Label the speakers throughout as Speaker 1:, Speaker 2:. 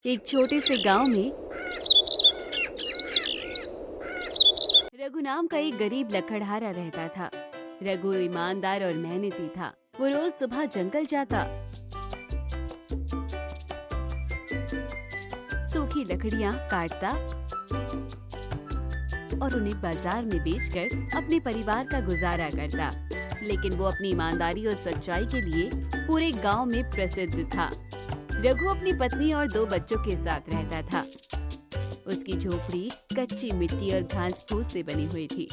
Speaker 1: एक छोटे से गांव में रघु नाम का एक गरीब लकड़हारा रहता था। रघु ईमानदार और मेहनती था। वो रोज सुबह जंगल जाता, सूखी लकड़ियां काटता और उन्हें बाजार में बेचकर अपने परिवार का गुजारा करता। लेकिन वो अपनी ईमानदारी और सच्चाई के लिए पूरे गांव में प्रसिद्ध था। रघु अपनी पत्नी और 2 बच्चों के साथ रहता था। उसकी झोपड़ी कच्ची मिट्टी और घास फूस से बनी हुई थी।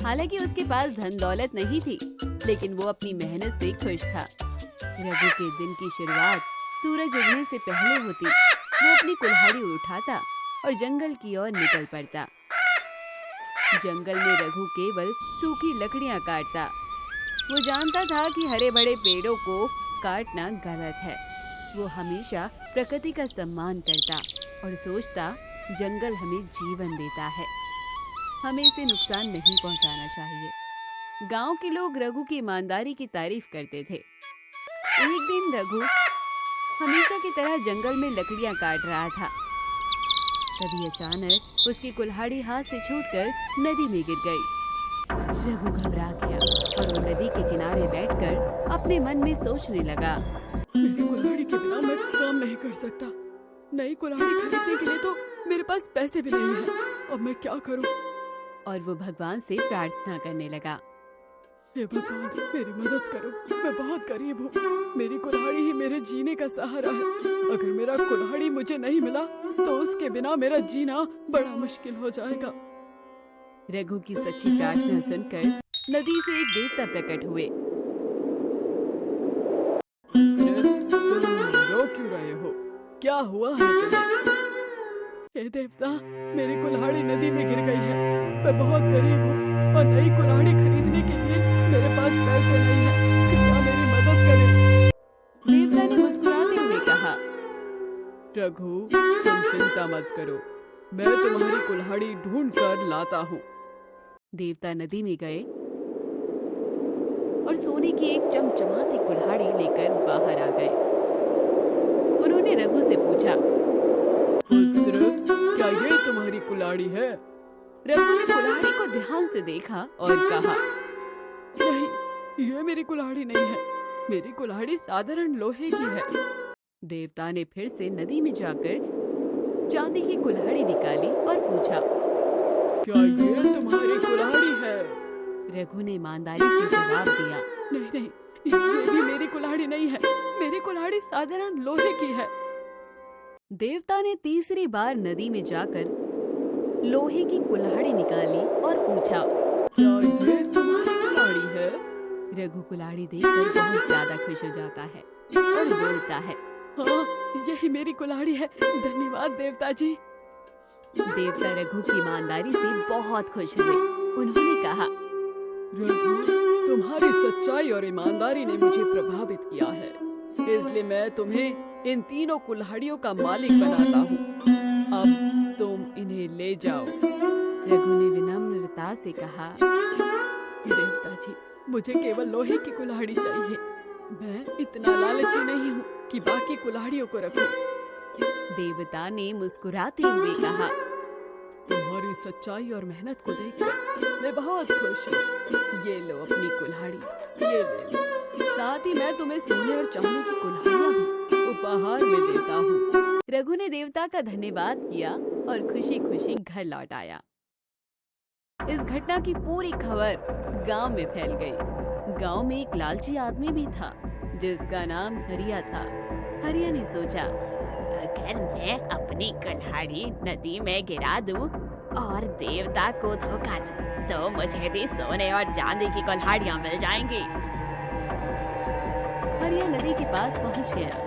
Speaker 1: हालांकि उसके पास धन दौलत नहीं थी, लेकिन वो अपनी मेहनत से खुश था। रघु के दिन की शुरुआत सूरज उगने से पहले होती। वो अपनी कुल्हाड़ी उठाता और जंगल की ओर निकल पड़ता। जंगल में रघु केवल सूखी लकड़ियां काटता। वो जानता था कि हरे भरे पेड़ों को काटना गलत है। वो हमेशा प्रकृति का सम्मान करता और सोचता, जंगल हमें जीवन देता है, हमें इसे नुकसान नहीं पहुंचाना चाहिए। गांव के लोग रघु की ईमानदारी की तारीफ करते थे। एक दिन रघु हमेशा की तरह जंगल में लकड़ियां काट रहा था। तभी अचानक उसकी कुल्हाड़ी हाथ से छूटकर नदी में गिर गई। रघु घबरा गया और वो नदी के किनारे बैठकर अपने मन में सोचने लगा,
Speaker 2: मेरी कुल्हाड़ी के बिना मैं काम नहीं कर सकता। नई कुल्हाड़ी खरीदने के लिए तो मेरे पास पैसे भी नहीं हैं। अब मैं क्या करूं?
Speaker 1: और वो भगवान से प्रार्थना करने लगा।
Speaker 2: हे भगवान, मेरी मदद करो। मैं बहुत गरीब हूँ। मेरी कुल्हाड़ी ही मेरे जीने का सहारा है। अगर मेरा कुल्हाड़ी मुझे नहीं मिला तो उसके बिना मेरा जीना बड़ा मुश्किल हो जाएगा।
Speaker 1: रघु की सच्ची प्रार्थना सुनकर नदी से एक देवता प्रकट हुए।
Speaker 2: तुम रो क्यों रहे हो? क्या हुआ है तुम्हें? हे देवता, मेरी कुल्हाड़ी नदी में गिर गई है। मैं बहुत गरीब हूँ और नई कुल्हाड़ी खरीदने के लिए मेरे पास पैसे नहीं है। कृपया मेरी मदद करें।
Speaker 1: देवता ने मुस्कुराते हुए कहा,
Speaker 2: रघु, तुम चिंता मत करो। मैं तुम्हारी कुल्हाड़ी ढूंढ कर लाता हूँ।
Speaker 1: देवता नदी में गए और सोने की एक चमचमाती कुल्हाड़ी लेकर बाहर आ गए। उन्होंने रघु से पूछा,
Speaker 2: पुत्र, क्या ये तुम्हारी कुल्हाड़ी है?
Speaker 1: रघु ने कुल्हाड़ी को ध्यान से देखा और कहा,
Speaker 2: नहीं, ये मेरी कुल्हाड़ी नहीं है। मेरी कुल्हाड़ी साधारण लोहे की है।
Speaker 1: देवता ने फिर से नदी में जाकर चांदी की कुल्हाड़ी निकाली और पूछा,
Speaker 2: क्या ये तुम्हारी कुल्हाड़ी है?
Speaker 1: रघु ने ईमानदारी से जवाब दिया,
Speaker 2: नहीं नहीं, ये भी मेरी कुल्हाड़ी नहीं है। मेरी कुल्हाड़ी साधारण लोहे की है।
Speaker 1: देवता ने तीसरी बार नदी में जाकर लोहे की कुल्हाड़ी निकाली और पूछा,
Speaker 2: क्या ये तुम्हारी कुल्हाड़ी है?
Speaker 1: रघु कुल्हाड़ी देखकर बहुत ज्यादा खुश हो जाता है और बोलता है,
Speaker 2: हाँ, यही मेरी कुल्हाड़ी है। धन्यवाद देवता जी।
Speaker 1: देवता रघु की ईमानदारी से बहुत खुश हुए। उन्होंने कहा,
Speaker 2: रघु, तुम्हारी सच्चाई और ईमानदारी ने मुझे प्रभावित किया है, इसलिए मैं तुम्हें इन तीनों कुल्हाड़ियों का मालिक बनाता हूँ। अब तुम इन्हें ले जाओ।
Speaker 1: रघु ने विनम्रता से कहा,
Speaker 2: देवता जी, मुझे केवल लोहे की कुल्हाड़ी चाहिए। मैं इतना लालची नहीं हूँ कि बाकी कुल्हाड़ियों को रखूं।
Speaker 1: देवता ने मुस्कुराते हुए कहा,
Speaker 2: तुम्हारी सच्चाई और मेहनत को देखकर मैं बहुत खुश हूँ। ये लो अपनी कुल्हाड़ी, ये ले लो। साथ ही मैं तुम्हें सोने और चांदी की कुल्हाड़ियाँ भी उपहार में देता हूँ।
Speaker 1: रघु ने देवता का धन्यवाद किया और खुशी खुशी घर लौट आया। इस घटना की पूरी खबर गांव में फैल गई। गांव में एक लालची आदमी भी था जिसका नाम हरिया था। हरिया ने सोचा,
Speaker 3: अगर मैं अपनी कुल्हाड़ी नदी में गिरा दूं और देवता को धोखा दूं, तो मुझे भी सोने और चांदी की कुल्हाड़ियां मिल जाएंगी।
Speaker 1: हरिया नदी के पास पहुंच गया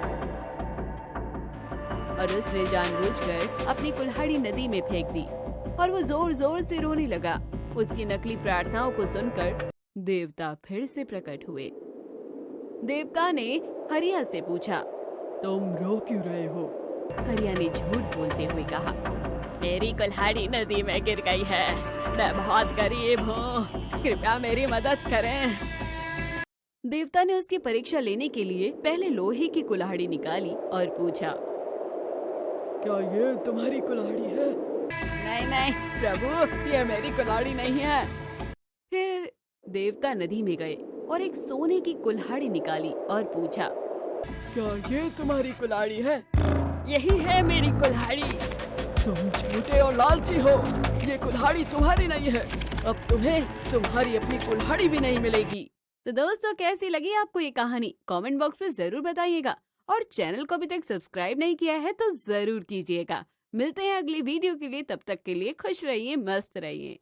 Speaker 1: और उसने जानबूझकर अपनी कुल्हाड़ी नदी में फेंक दी और वो जोर जोर से रोने लगा। उसकी नकली प्रार्थनाओं को सुनकर देवता फिर से प्रकट हुए। देवता ने हरिया से पूछा,
Speaker 2: तुम रो क्यों रहे हो?
Speaker 1: हरिया ने झूठ बोलते हुए कहा,
Speaker 3: मेरी कुल्हाड़ी नदी में गिर गई है। मैं बहुत गरीब हूँ, कृपया मेरी मदद करें।
Speaker 1: देवता ने उसकी परीक्षा लेने के लिए पहले लोहे की कुल्हाड़ी निकाली और पूछा,
Speaker 2: क्या ये तुम्हारी कुल्हाड़ी है?
Speaker 1: नहीं नहीं प्रभु, ये मेरी कुल्हाड़ी नहीं है। फिर देवता नदी में गए और एक सोने की कुल्हाड़ी निकाली और पूछा,
Speaker 2: क्या ये तुम्हारी कुल्हाड़ी है?
Speaker 1: यही है मेरी कुल्हाड़ी।
Speaker 2: तुम झूठे और लालची हो। ये कुल्हाड़ी तुम्हारी नहीं है। अब तुम्हें तुम्हारी अपनी कुल्हाड़ी भी नहीं मिलेगी।
Speaker 1: तो दोस्तों, कैसी लगी आपको ये कहानी? कमेंट बॉक्स में जरूर बताइएगा और चैनल को अभी तक सब्सक्राइब नहीं किया है तो जरूर कीजिएगा। मिलते हैं अगली वीडियो के लिए, तब तक के लिए खुश रहिए, मस्त रहिए।